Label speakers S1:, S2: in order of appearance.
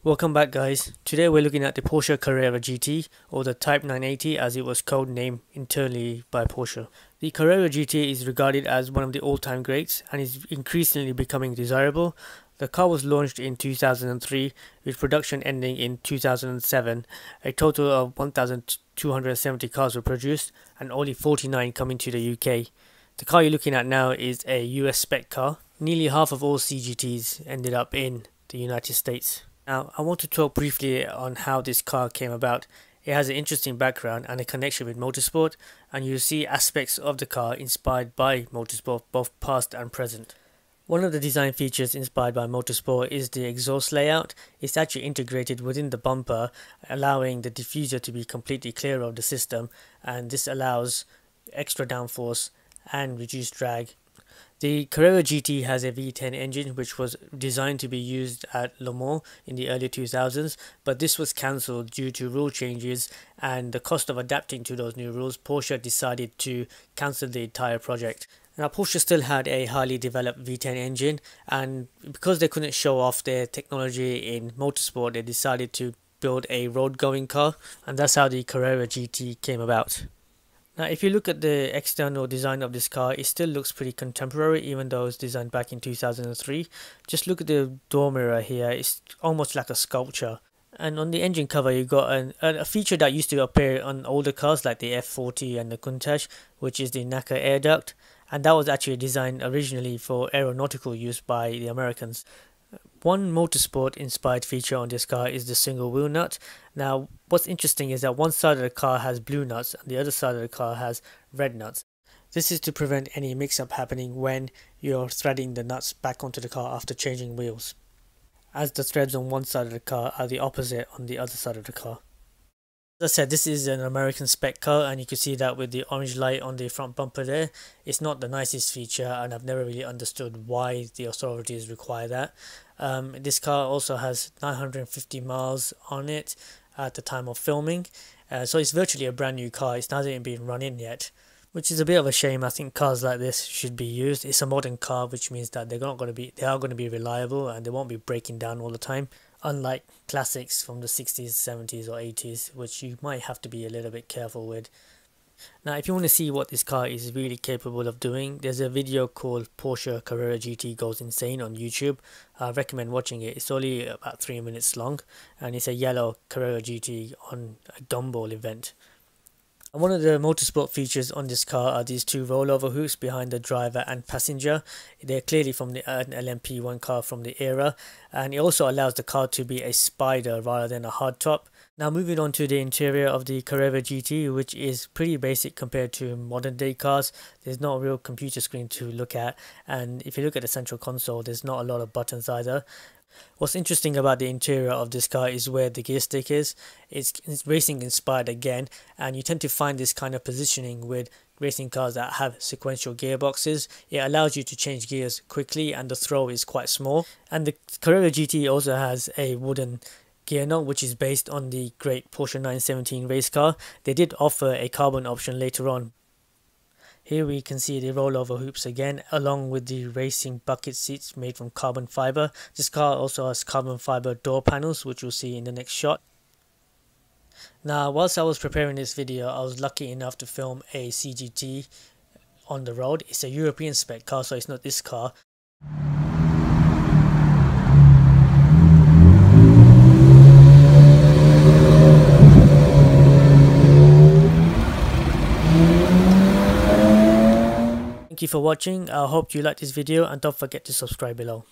S1: Welcome back guys. Today we're looking at the Porsche Carrera GT, or the Type 980 as it was codenamed internally by Porsche. The Carrera GT is regarded as one of the all-time greats and is increasingly becoming desirable. The car was launched in 2003 with production ending in 2007. A total of 1,270 cars were produced and only 49 coming to the UK. The car you're looking at now is a US spec car. Nearly half of all CGTs ended up in the United States. Now, I want to talk briefly on how this car came about. It has an interesting background and a connection with motorsport, and you'll see aspects of the car inspired by motorsport, both past and present. One of the design features inspired by motorsport is the exhaust layout. It's actually integrated within the bumper, allowing the diffuser to be completely clear of the system, and this allows extra downforce and reduced drag. The Carrera GT has a V10 engine which was designed to be used at Le Mans in the early 2000s, but this was cancelled due to rule changes and the cost of adapting to those new rules. Porsche decided to cancel the entire project. Now, Porsche still had a highly developed V10 engine, and because they couldn't show off their technology in motorsport, they decided to build a road-going car, and that's how the Carrera GT came about. Now, if you look at the external design of this car, it still looks pretty contemporary even though it was designed back in 2003. Just look at the door mirror here, it's almost like a sculpture. And on the engine cover you got a feature that used to appear on older cars like the F40 and the Countach, which is the NACA air duct. And that was actually designed originally for aeronautical use by the Americans. One motorsport inspired feature on this car is the single wheel nut. Now, what's interesting is that one side of the car has blue nuts and the other side of the car has red nuts. This is to prevent any mix-up happening when you're threading the nuts back onto the car after changing wheels, as the threads on one side of the car are the opposite on the other side of the car. As I said, this is an American spec car, and you can see that with the orange light on the front bumper there. It's not the nicest feature, and I've never really understood why the authorities require that. This car also has 950 miles on it at the time of filming, so it's virtually a brand new car. It hasn't even been run in yet, which is a bit of a shame. I think cars like this should be used. It's a modern car, which means that they are going to be reliable and they won't be breaking down all the time, unlike classics from the 60s, 70s or 80s, which you might have to be a little bit careful with. Now, if you want to see what this car is really capable of doing, there's a video called Porsche Carrera GT Goes Insane on YouTube. I recommend watching it. It's only about 3 minutes long, and it's a yellow Carrera GT on a gumball event. And one of the motorsport features on this car are these two rollover hoops behind the driver and passenger. They're clearly from the LMP1 car from the era, and it also allows the car to be a spider rather than a hardtop. Now, moving on to the interior of the Carrera GT, which is pretty basic compared to modern day cars. There's not a real computer screen to look at, and if you look at the central console, there's not a lot of buttons either. What's interesting about the interior of this car is where the gear stick is. It's racing inspired again, and you tend to find this kind of positioning with racing cars that have sequential gearboxes. It allows you to change gears quickly, and the throw is quite small. And the Carrera GT also has a wooden gear nut, which is based on the great Porsche 917 race car. They did offer a carbon option later on. Here we can see the rollover hoops again, along with the racing bucket seats made from carbon fiber. This car also has carbon fiber door panels, which you'll see in the next shot. Now, whilst I was preparing this video, I was lucky enough to film a CGT on the road. It's a European spec car, so it's not this car. Thank you for watching. I hope you liked this video, and don't forget to subscribe below.